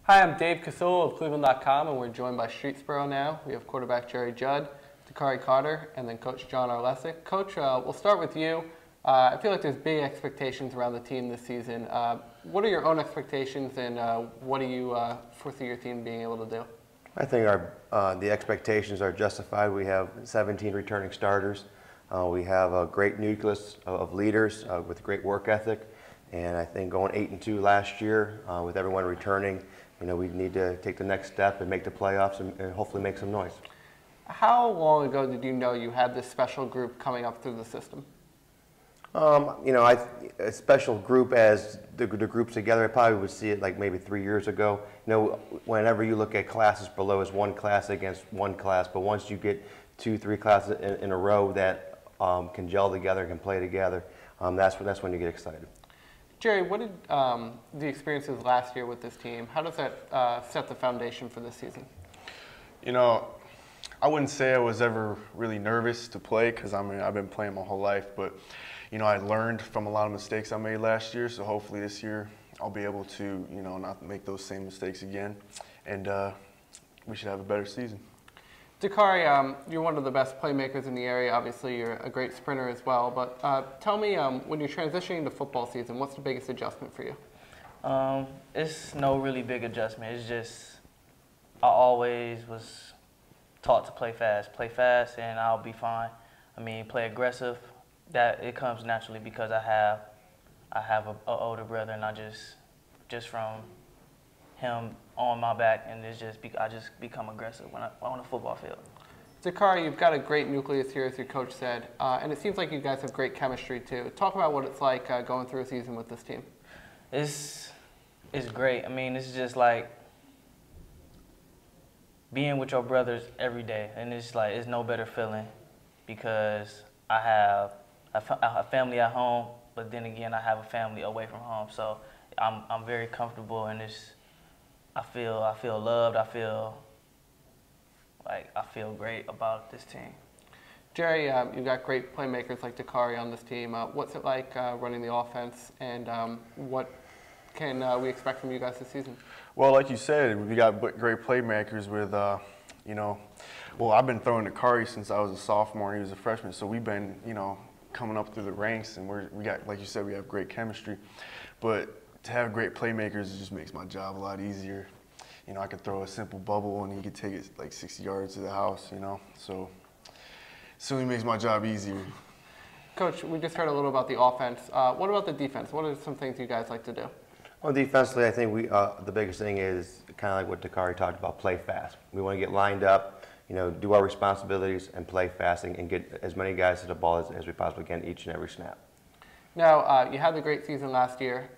Hi, I'm Dave Cassilo of cleveland.com, and we're joined by Streetsboro now. We have quarterback Jerry Judd, Dakari Carter, and then Coach John Arlesic. Coach, we'll start with you. I feel like there's big expectations around the team this season. What are your own expectations, and what do you foresee your team being able to do? I think the expectations are justified. We have 17 returning starters. We have a great nucleus of leaders with great work ethic. And I think going 8-2 last year with everyone returning, we need to take the next step and make the playoffs and hopefully make some noise. How long ago did you know you had this special group coming up through the system? A special group as the groups together, I probably would see it like maybe 3 years ago. Whenever you look at classes below, it's one class against one class, but once you get 2-3 classes in a row that can gel together, can play together, that's when you get excited. Jerry, what did the experiences last year with this team, how does that set the foundation for this season? I wouldn't say I was ever really nervous to play because I've been playing my whole life, but I learned from a lot of mistakes I made last year, so hopefully this year I'll be able to not make those same mistakes again, and we should have a better season. Dakari, you're one of the best playmakers in the area. Obviously, you're a great sprinter as well. But tell me, when you're transitioning to football season, what's the biggest adjustment for you? It's no really big adjustment. It's just I always was taught to play fast, and I'll be fine. Play aggressive. That it comes naturally because I have an older brother, and I just from him on my back, and I just become aggressive when I'm on the football field. Dakari, you've got a great nucleus here, as your coach said, and it seems like you guys have great chemistry too. Talk about what it's like going through a season with this team. It's great. It's just like being with your brothers every day, and it's no better feeling because I have a family at home, but then again I have a family away from home, so I'm very comfortable, and I feel loved. I feel great about this team. Jerry, you've got great playmakers like Dakari on this team. What's it like running the offense, and what can we expect from you guys this season? Well, like you said, we got great playmakers with, well, I've been throwing Dakari since I was a sophomore and he was a freshman, so we've been, coming up through the ranks, and we got, like you said, we have great chemistry. But to have great playmakers, it just makes my job a lot easier. I could throw a simple bubble and he could take it like 60 yards to the house, so it certainly makes my job easier. Coach, we just heard a little about the offense. What about the defense? What are some things you guys like to do? Well, defensively, I think the biggest thing is kind of like what Dakari talked about, play fast. We want to get lined up, do our responsibilities and play fast and get as many guys to the ball as we possibly can each and every snap. Now, you had the great season last year.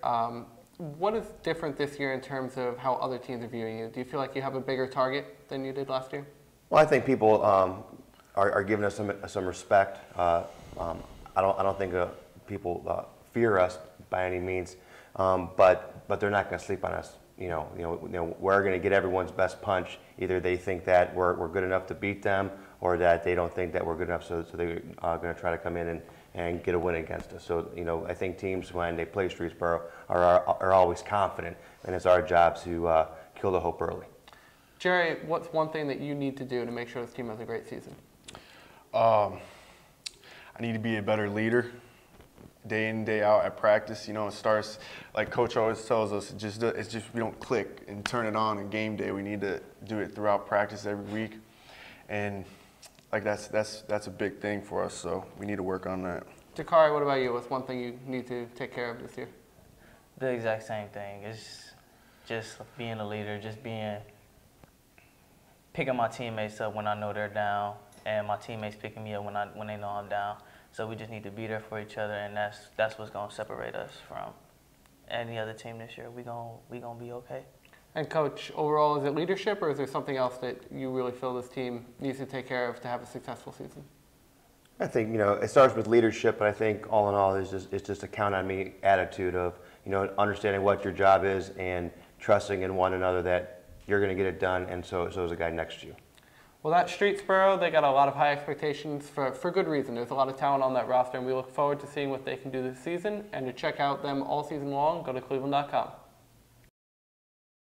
What is different this year in terms of how other teams are viewing you? Do you feel like you have a bigger target than you did last year? Well, I think people are giving us some respect. I don't think people fear us by any means, but they're not going to sleep on us. We're going to get everyone's best punch. Either they think that we're good enough to beat them, or that they don't think that we're good enough, so they're going to try to come in and get a win against us. So, I think teams, when they play Streetsboro, are always confident, and it's our job to kill the hope early. Jerry, what's one thing that you need to do to make sure this team has a great season? I need to be a better leader, day in, day out at practice. It starts, like Coach always tells us, it's just we don't click and turn it on in game day. We need to do it throughout practice every week, and that's a big thing for us, so we need to work on that. Dakari, what about you? What's one thing you need to take care of this year? The exact same thing. It's just being a leader, picking my teammates up when I know they're down, and my teammates picking me up when they know I'm down. So we just need to be there for each other, and that's what's going to separate us from any other team this year. We gonna be okay. And Coach, overall, is it leadership, or is there something else that you really feel this team needs to take care of to have a successful season? I think it starts with leadership, but I think all in all it's just a count on me attitude of understanding what your job is and trusting in one another that you're going to get it done, and so is the guy next to you. Well, that's Streetsboro. They got a lot of high expectations for good reason. There's a lot of talent on that roster, and we look forward to seeing what they can do this season. And to check out them all season long, go to cleveland.com.